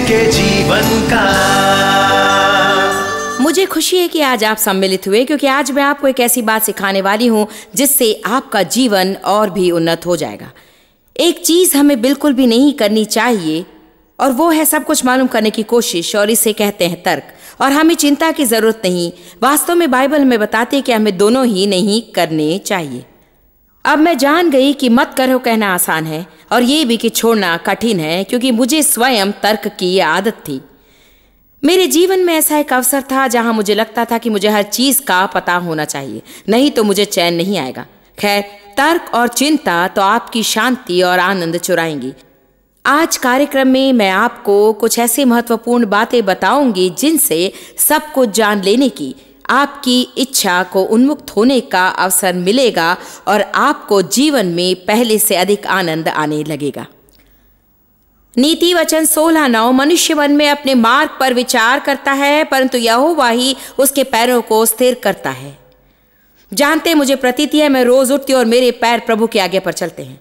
के जीवन का। मुझे खुशी है कि आज आप सम्मिलित हुए, क्योंकि आज मैं आपको एक ऐसी बात सिखाने वाली हूँ जिससे आपका जीवन और भी उन्नत हो जाएगा। एक चीज हमें बिल्कुल भी नहीं करनी चाहिए, और वो है सब कुछ मालूम करने की कोशिश, और इसे कहते हैं तर्क। और हमें चिंता की जरूरत नहीं। वास्तव में बाइबल हमें बताती है कि हमें दोनों ही नहीं करने चाहिए। अब मैं जान गई कि मत करो कहना आसान है, और ये भी कि छोड़ना कठिन है, क्योंकि मुझे स्वयं तर्क की आदत थी। मेरे जीवन में ऐसा एक अवसर था जहां मुझे लगता था कि मुझे हर चीज का पता होना चाहिए, नहीं तो मुझे चैन नहीं आएगा। खैर, तर्क और चिंता तो आपकी शांति और आनंद चुराएंगी। आज कार्यक्रम में मैं आपको कुछ ऐसी महत्वपूर्ण बातें बताऊंगी जिनसे सब कुछ जान लेने की आपकी इच्छा को उन्मुक्त होने का अवसर मिलेगा, और आपको जीवन में पहले से अधिक आनंद आने लगेगा। नीति वचन 16:9 मनुष्य मन में अपने मार्ग पर विचार करता है, परंतु यहोवा ही उसके पैरों को स्थिर करता है। जानते, मुझे प्रतीति है मैं रोज उठती हूं और मेरे पैर प्रभु के आगे पर चलते हैं।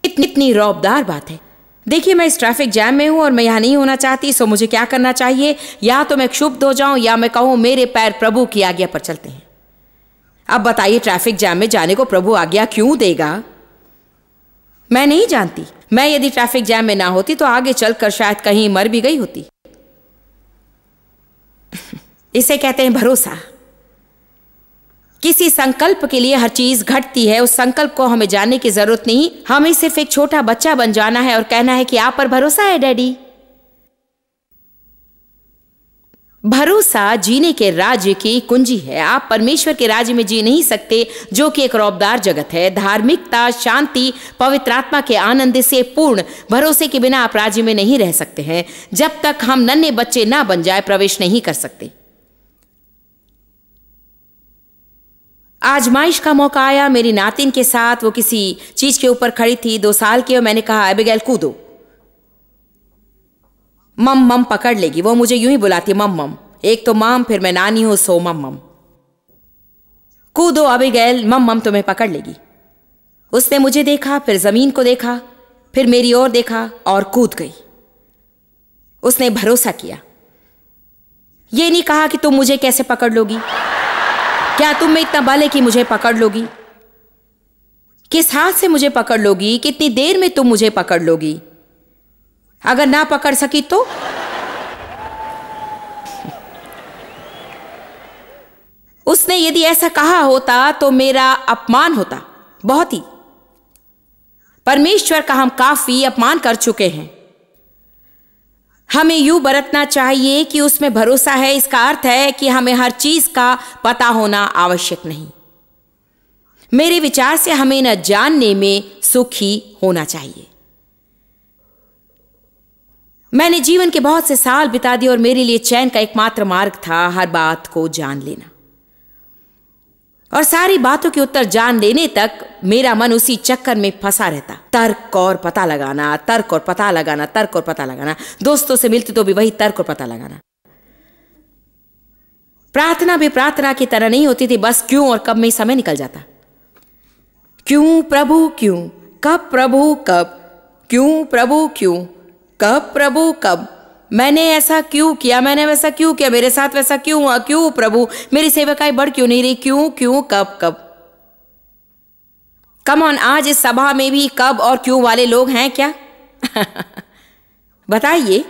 इतनी रौबदार बात है। देखिए, मैं इस ट्रैफिक जैम में हूं और मैं यहां नहीं होना चाहती, सो मुझे क्या करना चाहिए? या तो मैं क्षुब्ध हो जाऊं, या मैं कहूं मेरे पैर प्रभु की आज्ञा पर चलते हैं। अब बताइए, ट्रैफिक जैम में जाने को प्रभु आज्ञा क्यों देगा? मैं नहीं जानती। मैं यदि ट्रैफिक जैम में ना होती तो आगे चलकर शायद कहीं मर भी गई होती। इसे कहते हैं भरोसा। किसी संकल्प के लिए हर चीज घटती है। उस संकल्प को हमें जानने की जरूरत नहीं, हमें सिर्फ एक छोटा बच्चा बन जाना है और कहना है कि आप पर भरोसा है डैडी। भरोसा जीने के राज्य की कुंजी है। आप परमेश्वर के राज्य में जी नहीं सकते, जो कि एक रौबदार जगत है। धार्मिकता, शांति, पवित्र आत्मा के आनंद से पूर्ण भरोसे के बिना आप राज्य में नहीं रह सकते हैं। जब तक हम नन्हे बच्चे ना बन जाए, प्रवेश नहीं कर सकते। आजमाइश का मौका आया मेरी नातिन के साथ। वो किसी चीज के ऊपर खड़ी थी, 2 साल की, और मैंने कहा एबिगेल कूदो, मम मम पकड़ लेगी। वो मुझे यूं ही बुलाती मम मम। एक तो मम, फिर मैं नानी हूं, सो मम मम। कूदो एबिगेल, मम मम तुम्हें पकड़ लेगी। उसने मुझे देखा, फिर जमीन को देखा, फिर मेरी ओर देखा और कूद गई। उसने भरोसा किया। ये नहीं कहा कि तुम मुझे कैसे पकड़ लोगी, क्या तुम में इतना बल है कि मुझे पकड़ लोगी, किस हाथ से मुझे पकड़ लोगी, कितनी देर में तुम मुझे पकड़ लोगी, अगर ना पकड़ सकी तो? उसने यदि ऐसा कहा होता तो मेरा अपमान होता, बहुत ही। परमेश्वर का हम काफी अपमान कर चुके हैं। हमें यूं बरतना चाहिए कि उसमें भरोसा है। इसका अर्थ है कि हमें हर चीज का पता होना आवश्यक नहीं। मेरे विचार से हमें न जानने में सुखी होना चाहिए। मैंने जीवन के बहुत से साल बिता दिए और मेरे लिए चैन का एकमात्र मार्ग था हर बात को जान लेना, और सारी बातों के उत्तर जान लेने तक मेरा मन उसी चक्कर में फंसा रहता। तर्क और पता लगाना, तर्क और पता लगाना, तर्क और पता लगाना। दोस्तों से मिलते तो भी वही तर्क और पता लगाना। प्रार्थना भी प्रार्थना की तरह नहीं होती थी, बस क्यों और कब में समय निकल जाता। क्यों प्रभु क्यों, कब प्रभु कब, क्यों प्रभु क्यों, कब प्रभु कब, मैंने ऐसा क्यों किया, मैंने वैसा क्यों किया, मेरे साथ वैसा क्यों हुआ, क्यों प्रभु, मेरी सेवकाई बढ़ क्यों नहीं रही, क्यों क्यों कब कब। कम ऑन, आज इस सभा में भी कब और क्यों वाले लोग हैं क्या? बताइए,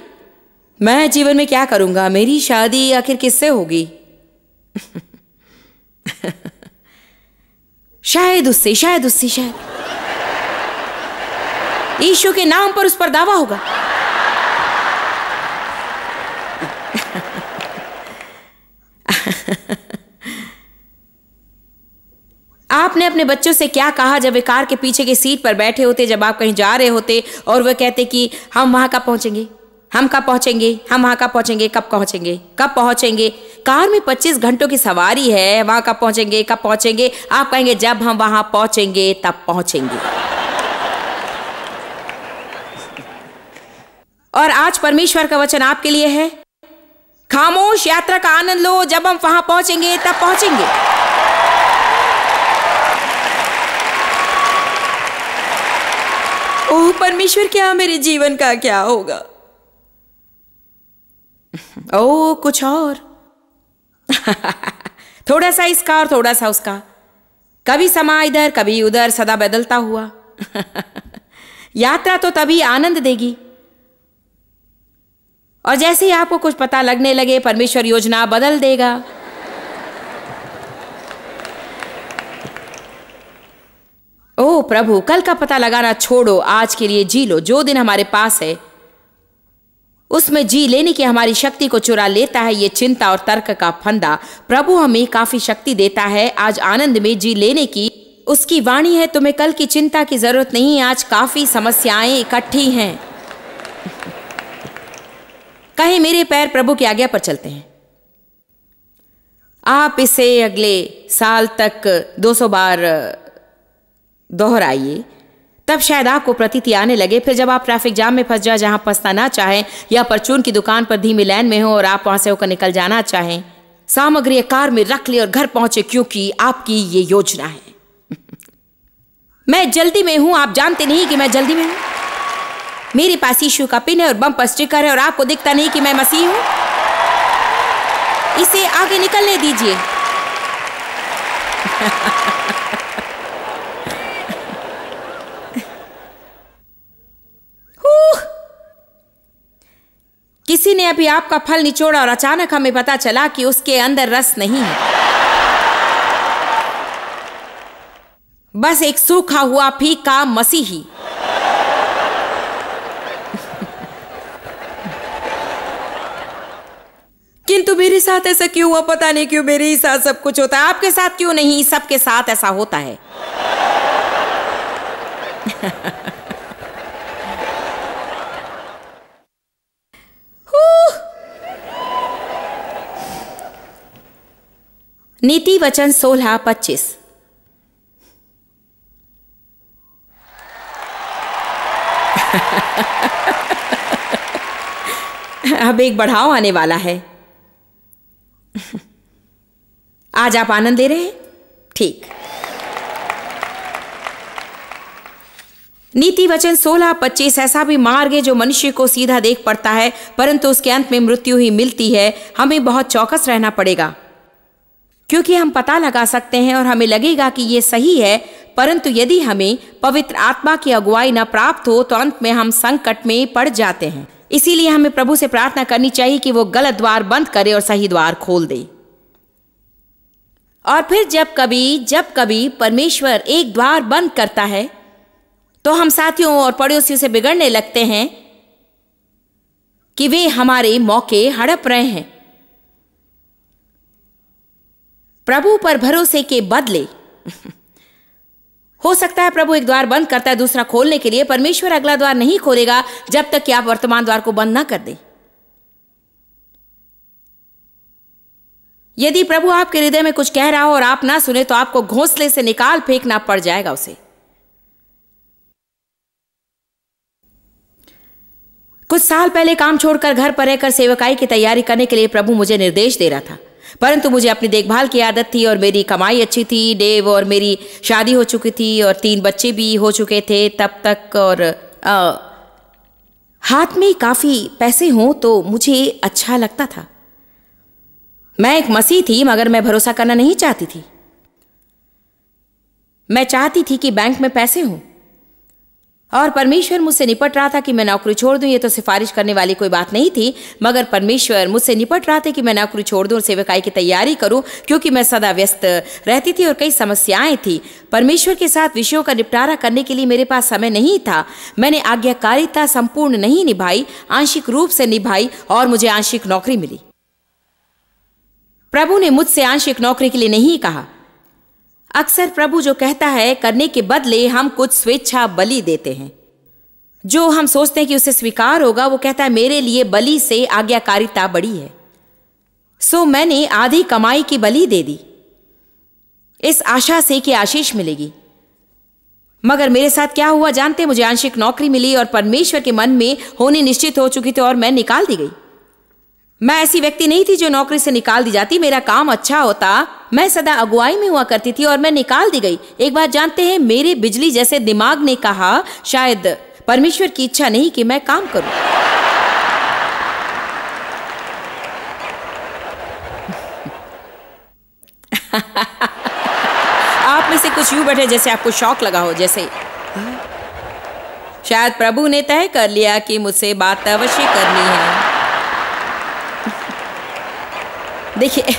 मैं जीवन में क्या करूंगा, मेरी शादी आखिर किससे होगी? शायद उससे, शायद उससे, शायद यीशु के नाम पर उस पर दावा होगा। आपने अपने बच्चों से क्या कहा जब वे कार के पीछे की सीट पर बैठे होते, जब आप कहीं जा रहे होते और वे कहते कि हम वहां कब पहुंचेंगे, हम कब पहुंचेंगे, हम वहां कब पहुंचेंगे, कब पहुंचेंगे, कब पहुंचेंगे। कार में 25 घंटों की सवारी है, वहां कब पहुंचेंगे, कब पहुंचेंगे। आप कहेंगे जब हम वहां पहुंचेंगे तब पहुंचेंगे। और आज परमेश्वर का वचन आपके लिए है, खामोश यात्रा का आनंद लो, जब हम वहां पहुंचेंगे तब पहुंचेंगे। ओह परमेश्वर, क्या मेरे जीवन का क्या होगा? ओ कुछ और। थोड़ा सा इसका और थोड़ा सा उसका, कभी समा इधर कभी उधर, सदा बदलता हुआ। यात्रा तो तभी आनंद देगी और जैसे ही आपको कुछ पता लगने लगे, परमेश्वर योजना बदल देगा। ओ प्रभु, कल का पता लगाना छोड़ो, आज के लिए जी लो। जो दिन हमारे पास है उसमें जी लेने की हमारी शक्ति को चुरा लेता है ये चिंता और तर्क का फंदा। प्रभु हमें काफी शक्ति देता है आज आनंद में जी लेने की। उसकी वाणी है, तुम्हें कल की चिंता की जरूरत नहीं, आज काफी समस्याएं इकट्ठी हैं। कहीं मेरे पैर प्रभु की आज्ञा पर चलते हैं। आप इसे अगले साल तक 200 बार दोहराइए, तब शायद आपको प्रतीति आने लगे। फिर जब आप ट्रैफिक जाम में फंस जाए, जहां फंसना ना चाहें, या परचून की दुकान पर धीमी लाइन में हो और आप वहां से होकर निकल जाना चाहें, सामग्री कार में रख ले और घर पहुंचे, क्योंकि आपकी ये योजना है। मैं जल्दी में हूं, आप जानते नहीं कि मैं जल्दी में हूं। मेरे पास यीशु का पिन है और बम्पर स्टिकर है और आपको दिखता नहीं कि मैं मसीह हूं। इसे आगे निकलने दीजिए। किसी ने अभी आपका फल निचोड़ा और अचानक हमें पता चला कि उसके अंदर रस नहीं है, बस एक सूखा हुआ फीका मसीही। किंतु मेरे साथ ऐसा क्यों हुआ? पता नहीं क्यों मेरे ही साथ सब कुछ होता है। आपके साथ क्यों नहीं? सबके साथ ऐसा होता है। नीति वचन 16:25। अब एक बढ़ाव आने वाला है। आज आप आनंद ले रहे हैं? ठीक। नीति वचन 16:25। ऐसा भी मार्ग है जो मनुष्य को सीधा देख पड़ता है, परंतु उसके अंत में मृत्यु ही मिलती है। हमें बहुत चौकस रहना पड़ेगा, क्योंकि हम पता लगा सकते हैं और हमें लगेगा कि यह सही है, परंतु यदि हमें पवित्र आत्मा की अगुवाई न प्राप्त हो तो अंत में हम संकट में पड़ जाते हैं। इसीलिए हमें प्रभु से प्रार्थना करनी चाहिए कि वो गलत द्वार बंद करे और सही द्वार खोल दे। और फिर जब कभी परमेश्वर एक द्वार बंद करता है तो हम साथियों और पड़ोसियों से बिगड़ने लगते हैं कि वे हमारे मौके हड़प रहे हैं। प्रभु पर भरोसे के बदले हो सकता है प्रभु एक द्वार बंद करता है दूसरा खोलने के लिए। परमेश्वर अगला द्वार नहीं खोलेगा जब तक कि आप वर्तमान द्वार को बंद ना कर दें। यदि प्रभु आपके हृदय में कुछ कह रहा हो और आप ना सुने तो आपको घोंसले से निकाल फेंकना पड़ जाएगा उसे। कुछ साल पहले काम छोड़कर घर पर रहकर सेवकाई की तैयारी करने के लिए प्रभु मुझे निर्देश दे रहा था, परंतु मुझे अपनी देखभाल की आदत थी और मेरी कमाई अच्छी थी। डेव और मेरी शादी हो चुकी थी और 3 बच्चे भी हो चुके थे तब तक, और हाथ में काफी पैसे हों तो मुझे अच्छा लगता था। मैं एक मसीह थी, मगर मैं भरोसा करना नहीं चाहती थी। मैं चाहती थी कि बैंक में पैसे हों, और परमेश्वर मुझसे निपट रहा था कि मैं नौकरी छोड़ दूं। ये तो सिफारिश करने वाली कोई बात नहीं थी, मगर परमेश्वर मुझसे निपट रहा था कि मैं नौकरी छोड़ दूं और सेवकाई की तैयारी करूं, क्योंकि मैं सदा व्यस्त रहती थी और कई समस्याएं थी। परमेश्वर के साथ विषयों का निपटारा करने के लिए मेरे पास समय नहीं था। मैंने आज्ञाकारिता संपूर्ण नहीं निभाई, आंशिक रूप से निभाई और मुझे आंशिक नौकरी मिली। प्रभु ने मुझसे आंशिक नौकरी के लिए नहीं कहा। अक्सर प्रभु जो कहता है करने के बदले हम कुछ स्वेच्छा बलि देते हैं, जो हम सोचते हैं कि उसे स्वीकार होगा। वो कहता है मेरे लिए बलि से आज्ञाकारिता बड़ी है। सो मैंने आधी कमाई की बलि दे दी, इस आशा से कि आशीष मिलेगी। मगर मेरे साथ क्या हुआ जानते? मुझे आंशिक नौकरी मिली और परमेश्वर के मन में होनी निश्चित हो चुकी थी और मैं निकाल दी गई। मैं ऐसी व्यक्ति नहीं थी जो नौकरी से निकाल दी जाती। मेरा काम अच्छा होता, मैं सदा अगुवाई में हुआ करती थी और मैं निकाल दी गई। एक बात जानते हैं, मेरे बिजली जैसे दिमाग ने कहा शायद परमेश्वर की इच्छा नहीं कि मैं काम करूं। आप में से कुछ यूं बैठे जैसे आपको शौक लगा हो, जैसे शायद प्रभु ने तय कर लिया कि मुझसे बात अवश्य करनी है। देखिए,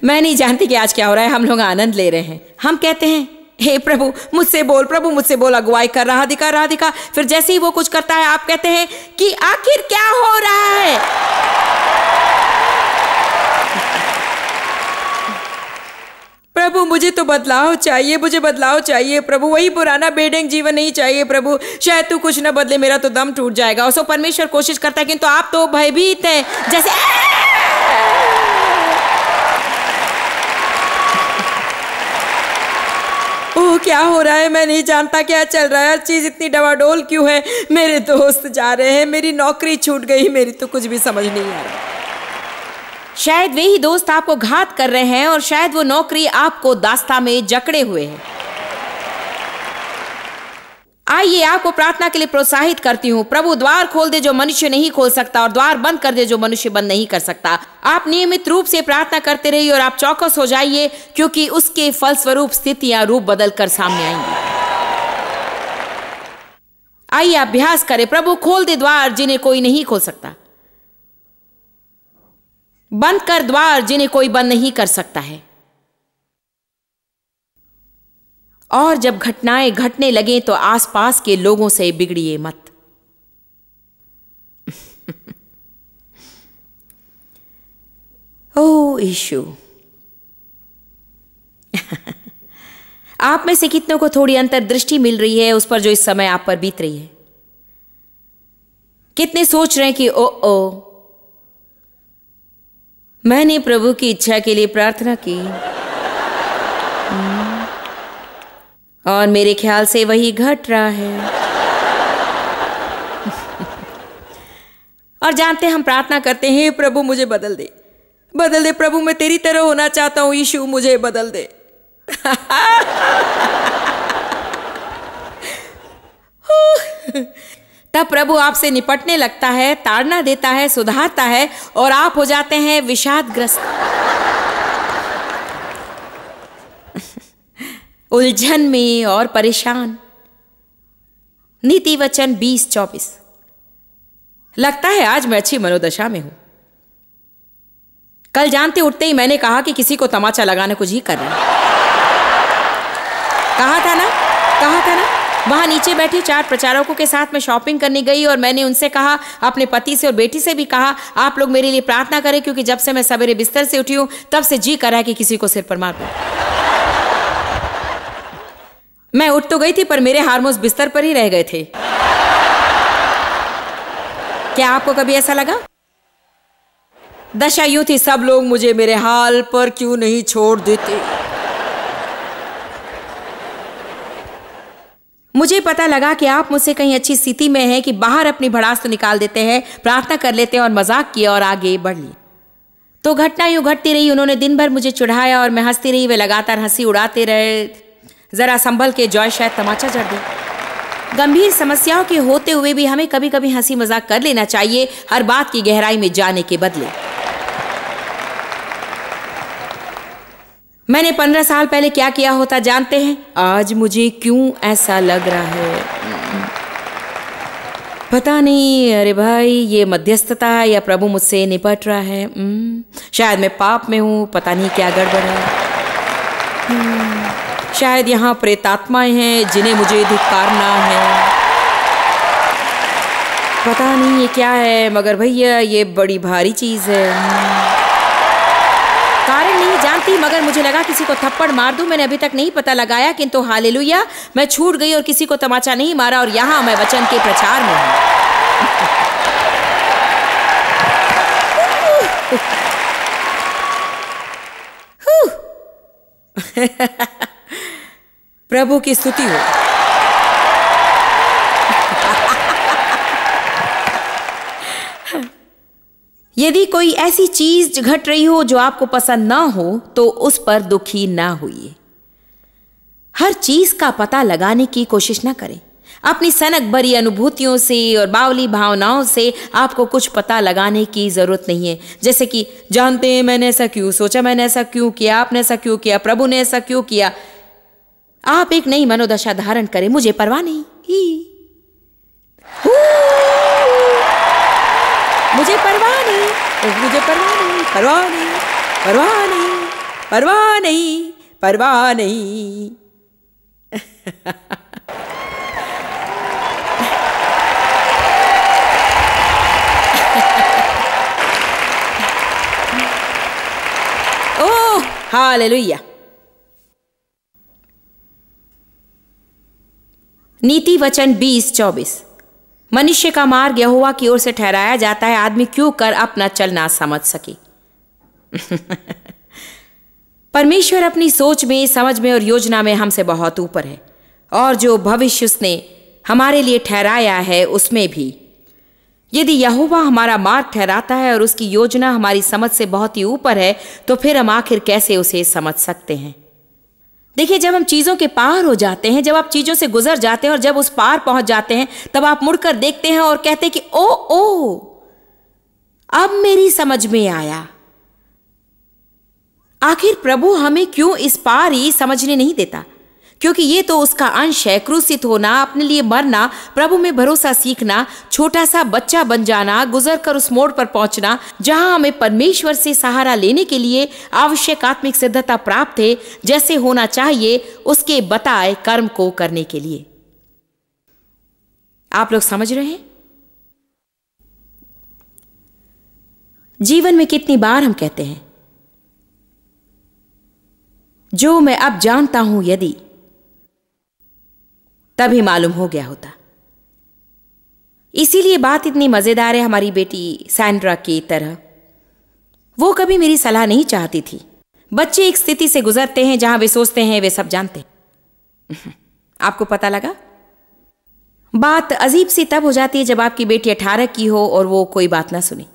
मैं नहीं जानती कि आज क्या हो रहा है। हम लोग आनंद ले रहे हैं। हम कहते हैं, हे प्रभु मुझसे बोल, प्रभु मुझसे बोल, अगुवाई कर, राह दिखा। फिर जैसे ही वो कुछ करता है आप कहते हैं कि आखिर क्या हो रहा है। प्रभु मुझे तो बदलाव चाहिए, मुझे बदलाव चाहिए प्रभु, वही पुराना बेढंग जीवन नहीं चाहिए प्रभु। शायद तू कुछ न बदले, मेरा तो दम टूट जाएगा। और सो परमेश्वर कोशिश करता है, किंतु आप तो भयभीत हैं, जैसे ओह क्या हो रहा है, मैं नहीं जानता क्या चल रहा है, हर चीज इतनी डवाडोल क्यों है। मेरे दोस्त जा रहे हैं, मेरी नौकरी छूट गई, मेरी तो कुछ भी समझ नहीं आ रहा। शायद वे ही दोस्त आपको घात कर रहे हैं और शायद वो नौकरी आपको दास्ता में जकड़े हुए है। आइए आपको प्रार्थना के लिए प्रोत्साहित करती हूँ। प्रभु द्वार खोल दे जो मनुष्य नहीं खोल सकता, और द्वार बंद कर दे जो मनुष्य बंद नहीं कर सकता। आप नियमित रूप से प्रार्थना करते रहिए और आप चौकस हो जाइए, क्योंकि उसके फलस्वरूप स्थितियां रूप बदल कर सामने आएंगी। आइए अभ्यास करें। प्रभु खोल दे द्वार जिन्हें कोई नहीं खोल सकता, बंद कर द्वार जिन्हें कोई बंद नहीं कर सकता है। और जब घटनाएं घटने लगे तो आसपास के लोगों से बिगड़िए मत। ओ यीशु, आप में से कितनों को थोड़ी अंतर्दृष्टि मिल रही है उस पर जो इस समय आप पर बीत रही है? कितने सोच रहे हैं कि ओ मैंने प्रभु की इच्छा के लिए प्रार्थना की और मेरे ख्याल से वही घट रहा है। और जानते हम प्रार्थना करते हैं, प्रभु मुझे बदल दे, बदल दे प्रभु, मैं तेरी तरह होना चाहता हूं, यीशु मुझे बदल दे। तब प्रभु आपसे निपटने लगता है, ताड़ना देता है, सुधारता है और आप हो जाते हैं विषादग्रस्त, उलझन में और परेशान। नीति वचन 20:24। लगता है आज मैं अच्छी मनोदशा में हूं। कल जानते उठते ही मैंने कहा कि किसी को तमाचा लगाने कुछ ही कर रहा है। कहा था ना। वहां नीचे बैठी 4 प्रचारकों के साथ मैं शॉपिंग करने गई और मैंने उनसे कहा, अपने पति से और बेटी से भी कहा, आप लोग मेरे लिए प्रार्थना करें, क्योंकि जब से मैं सवेरे बिस्तर से उठी हूं तब से जी कर रहा है कि किसी को सिर पर मार दूं। मैं उठ तो गई थी पर मेरे हार्मोन्स बिस्तर पर ही रह गए थे। क्या आपको कभी ऐसा लगा? दशा यूं थी, सब लोग मुझे मेरे हाल पर क्यों नहीं छोड़ देते। मुझे पता लगा कि आप मुझसे कहीं अच्छी स्थिति में हैं कि बाहर अपनी भड़ास तो निकाल देते हैं, प्रार्थना कर लेते हैं और मजाक किया और आगे बढ़ लिए। तो घटना यूं घटती रही। उन्होंने दिन भर मुझे चिढ़ाया और मैं हंसती रही। वे लगातार हंसी उड़ाते रहे। जरा संभल के जॉय शायद तमाचा जड़ दे। गंभीर समस्याओं के होते हुए भी हमें कभी कभी हंसी मजाक कर लेना चाहिए, हर बात की गहराई में जाने के बदले। मैंने 15 साल पहले क्या किया होता जानते हैं? आज मुझे क्यों ऐसा लग रहा है पता नहीं। अरे भाई, ये मध्यस्थता है या प्रभु मुझसे निपट रहा है? शायद मैं पाप में हूं, पता नहीं क्या गड़बड़ है। शायद यहाँ प्रेतात्माएं हैं जिन्हें मुझे धिक्कारना है। पता नहीं ये क्या है, मगर भैया ये बड़ी भारी चीज है। कारण नहीं जानती, मगर मुझे लगा किसी को थप्पड़ मार दूं। मैंने अभी तक नहीं पता लगाया, किंतु हालेलुया मैं छूट गई और किसी को तमाचा नहीं मारा और यहाँ मैं वचन के प्रचार में हूँ। प्रभु की स्तुति हो। यदि कोई ऐसी चीज घट रही हो जो आपको पसंद ना हो तो उस पर दुखी ना होइए। हर चीज का पता लगाने की कोशिश ना करें। अपनी सनक भरी अनुभूतियों से और बावली भावनाओं से आपको कुछ पता लगाने की जरूरत नहीं है। जैसे कि जानते हैं मैंने ऐसा क्यों सोचा, मैंने ऐसा क्यों किया, आपने ऐसा क्यों किया, प्रभु ने ऐसा क्यों किया। आप एक नई मनोदशा धारण करें, मुझे परवाह नहीं, मुझे परवाह नहीं, मुझे परवाह नहीं, परवाह नहीं, परवाह नहीं, परवाह नहीं, परवाह नहीं। Oh hallelujah. नीति वचन 20:24। मनुष्य का मार्ग यहोवा की ओर से ठहराया जाता है, आदमी क्यों कर अपना चल ना समझ सके। परमेश्वर अपनी सोच में, समझ में और योजना में हमसे बहुत ऊपर है, और जो भविष्य उसने हमारे लिए ठहराया है उसमें भी। यदि यहोवा हमारा मार्ग ठहराता है और उसकी योजना हमारी समझ से बहुत ही ऊपर है, तो फिर हम आखिर कैसे उसे समझ सकते हैं। देखिए, जब हम चीजों के पार हो जाते हैं, जब आप चीजों से गुजर जाते हैं और जब उस पार पहुंच जाते हैं, तब आप मुड़कर देखते हैं और कहते हैं कि ओ अब मेरी समझ में आया। आखिर प्रभु हमें क्यों इस पार ही समझने नहीं देता? क्योंकि ये तो उसका अंश है। क्रूसित होना, अपने लिए मरना, प्रभु में भरोसा सीखना, छोटा सा बच्चा बन जाना, गुजर कर उस मोड़ पर पहुंचना जहां हमें परमेश्वर से सहारा लेने के लिए आवश्यक आत्मिक सिद्धता प्राप्त है, जैसे होना चाहिए उसके बताए कर्म को करने के लिए। आप लोग समझ रहे हैं? जीवन में कितनी बार हम कहते हैं, जो मैं अब जानता हूं यदि तभी मालूम हो गया होता। इसीलिए बात इतनी मजेदार है हमारी बेटी सैंड्रा की तरह। वो कभी मेरी सलाह नहीं चाहती थी। बच्चे एक स्थिति से गुजरते हैं जहां वे सोचते हैं वे सब जानते हैं। आपको पता लगा? बात अजीब सी तब हो जाती है जब आपकी बेटी 18 की हो और वो कोई बात ना सुने,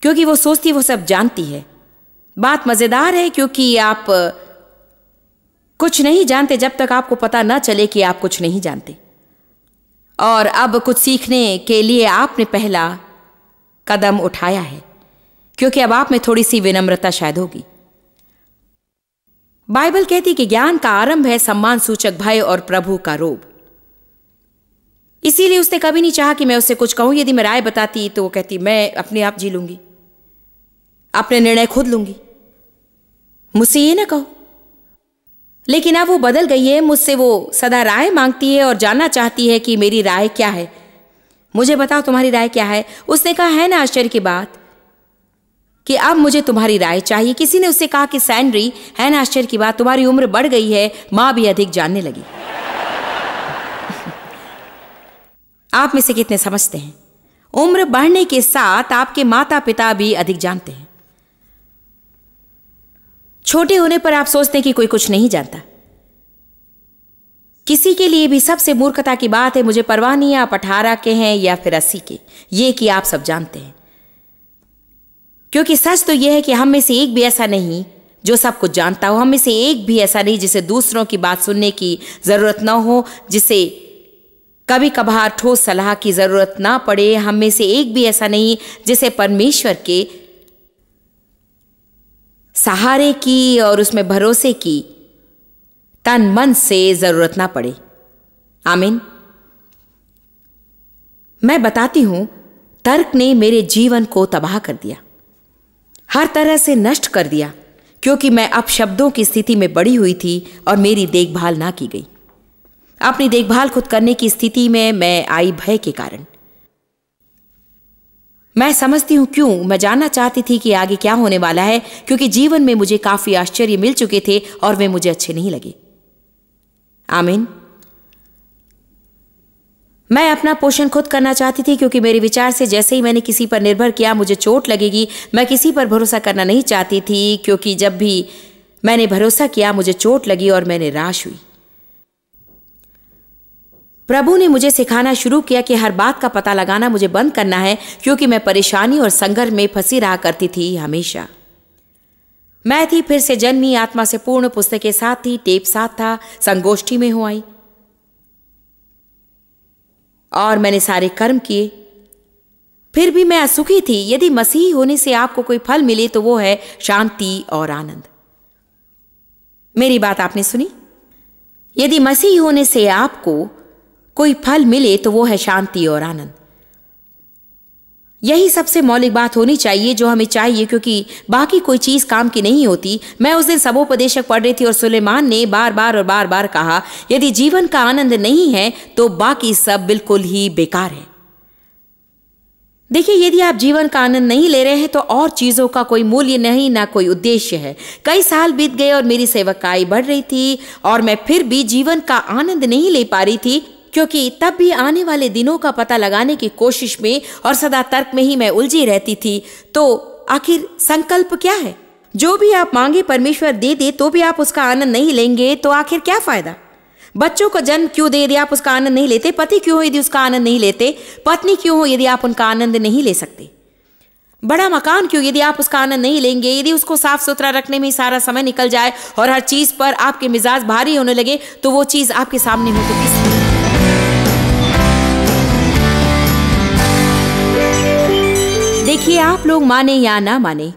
क्योंकि वो सोचती वो सब जानती है। बात मजेदार है क्योंकि आप कुछ नहीं जानते जब तक आपको पता ना चले कि आप कुछ नहीं जानते। और अब कुछ सीखने के लिए आपने पहला कदम उठाया है, क्योंकि अब आप में थोड़ी सी विनम्रता शायद होगी। बाइबल कहती कि ज्ञान का आरंभ है सम्मान सूचक भय और प्रभु का रोब। इसीलिए उसने कभी नहीं चाहा कि मैं उससे कुछ कहूं। यदि मैं राय बताती तो वो कहती मैं अपने आप जी लूंगी, अपने निर्णय खुद लूंगी, मुझसे ये ना कहो। लेकिन अब वो बदल गई है। मुझसे वो सदा राय मांगती है और जानना चाहती है कि मेरी राय क्या है। मुझे बताओ तुम्हारी राय क्या है। उसने कहा, है ना आश्चर्य की बात कि अब मुझे तुम्हारी राय चाहिए। किसी ने उससे कहा कि सैंड्री, है ना आश्चर्य की बात, तुम्हारी उम्र बढ़ गई है, मां भी अधिक जानने लगी। आप में से कितने समझते हैं उम्र बढ़ने के साथ आपके माता पिता भी अधिक जानते हैं। छोटे होने पर आप सोचते हैं कि कोई कुछ नहीं जानता। किसी के लिए भी सबसे मूर्खता की बात है, मुझे परवाह नहीं है आप 18 के हैं या फिर 80 के, ये कि आप सब जानते हैं। क्योंकि सच तो यह है कि हम में से एक भी ऐसा नहीं जो सब कुछ जानता हो। हम में से एक भी ऐसा नहीं जिसे दूसरों की बात सुनने की जरूरत ना हो, जिसे कभी कभार ठोस सलाह की जरूरत ना पड़े। हम में से एक भी ऐसा नहीं जिसे परमेश्वर के सहारे की और उसमें भरोसे की तन मन से जरूरत ना पड़े। आमीन। मैं बताती हूं, तर्क ने मेरे जीवन को तबाह कर दिया, हर तरह से नष्ट कर दिया, क्योंकि मैं अब शब्दों की स्थिति में बड़ी हुई थी और मेरी देखभाल ना की गई। अपनी देखभाल खुद करने की स्थिति में मैं आई भय के कारण। मैं समझती हूं क्यों। मैं जानना चाहती थी कि आगे क्या होने वाला है, क्योंकि जीवन में मुझे काफी आश्चर्य मिल चुके थे और वे मुझे अच्छे नहीं लगे। आमीन। मैं अपना पोषण खुद करना चाहती थी, क्योंकि मेरे विचार से जैसे ही मैंने किसी पर निर्भर किया मुझे चोट लगेगी। मैं किसी पर भरोसा करना नहीं चाहती थी, क्योंकि जब भी मैंने भरोसा किया मुझे चोट लगी और मैं निराश हुई। प्रभु ने मुझे सिखाना शुरू किया कि हर बात का पता लगाना मुझे बंद करना है, क्योंकि मैं परेशानी और संघर्ष में फंसी रहा करती थी हमेशा। मैं थी फिर से जन्मी, आत्मा से पूर्ण, पुस्तक के साथ थी, टेप साथ था, संगोष्ठी में हो आई। और मैंने सारे कर्म किए, फिर भी मैं असुखी थी। यदि मसीही होने से आपको कोई फल मिले तो वो है शांति और आनंद। मेरी बात आपने सुनी? यदि मसीही होने से आपको कोई फल मिले तो वो है शांति और आनंद। यही सबसे मौलिक बात होनी चाहिए जो हमें चाहिए, क्योंकि बाकी कोई चीज काम की नहीं होती। मैं उस दिन सबोपदेशक पढ़ रही थी और सुलेमान ने बार बार कहा, यदि जीवन का आनंद नहीं है तो बाकी सब बिल्कुल ही बेकार है। देखिए, यदि आप जीवन का आनंद नहीं ले रहे हैं तो और चीजों का कोई मूल्य नहीं, ना कोई उद्देश्य है। कई साल बीत गए और मेरी सेवकाई बढ़ रही थी और मैं फिर भी जीवन का आनंद नहीं ले पा रही थी, क्योंकि तब भी आने वाले दिनों का पता लगाने की कोशिश में और सदा तर्क में ही मैं उलझी रहती थी। तो आखिर संकल्प क्या है? जो भी आप मांगे परमेश्वर दे दे तो भी आप उसका आनंद नहीं लेंगे तो आखिर क्या फायदा? बच्चों को जन्म क्यों दे यदि आप उसका आनंद नहीं लेते? पति क्यों हो यदि उसका आनंद नहीं लेते? पत्नी क्यों हो यदि आप उनका आनंद नहीं ले सकते? बड़ा मकान क्यों यदि आप उसका आनंद नहीं लेंगे? यदि उसको साफ सुथरा रखने में सारा समय निकल जाए और हर चीज पर आपके मिजाज भारी होने लगे तो वो चीज आपके सामने हो तो किस? देखिए, आप लोग माने या ना माने,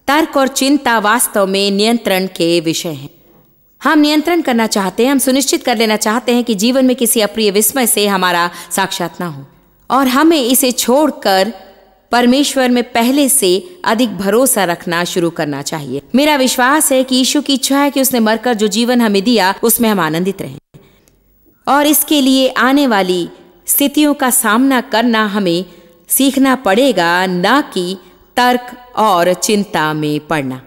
तर्क और चिंता वास्तव में नियंत्रण के विषय हैं। हम नियंत्रण करना चाहते हैं, हम सुनिश्चित कर लेना चाहते हैं कि जीवन में किसी अप्रिय विस्मय से हमारा साक्षात ना हो, और हमें इसे छोड़कर परमेश्वर में पहले से अधिक भरोसा रखना शुरू करना चाहिए। मेरा विश्वास है कि यीशु की इच्छा है कि उसने मरकर जो जीवन हमें दिया उसमें हम आनंदित रहें, और इसके लिए आने वाली स्थितियों का सामना करना हमें सीखना पड़ेगा, ना कि तर्क और चिंता में पड़ना।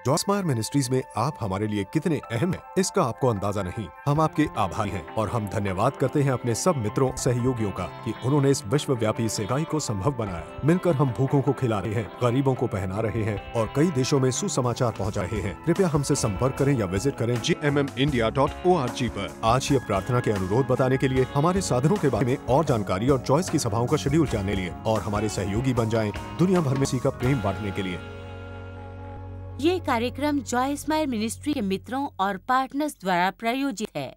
जॉय स्मायर मिनिस्ट्रीज में आप हमारे लिए कितने अहम हैं, इसका आपको अंदाजा नहीं। हम आपके आभारी हैं और हम धन्यवाद करते हैं अपने सब मित्रों सहयोगियों का कि उन्होंने इस विश्वव्यापी सेवाई को संभव बनाया। मिलकर हम भूखों को खिला रहे हैं, गरीबों को पहना रहे हैं और कई देशों में सुसमाचार पहुंचा रहे हैं। कृपया हमसे संपर्क करें या विजिट करें gmmindia.org पर। आज ही प्रार्थना के अनुरोध बताने के लिए, हमारे साधनों के बारे में और जानकारी और जॉयस की सभाओं का शेड्यूल जानने के लिए, और हमारे सहयोगी बन जाएं दुनिया भर में इसी का प्रेम बांटने के लिए। ये कार्यक्रम जॉय स्मायर मिनिस्ट्री के मित्रों और पार्टनर्स द्वारा प्रायोजित है।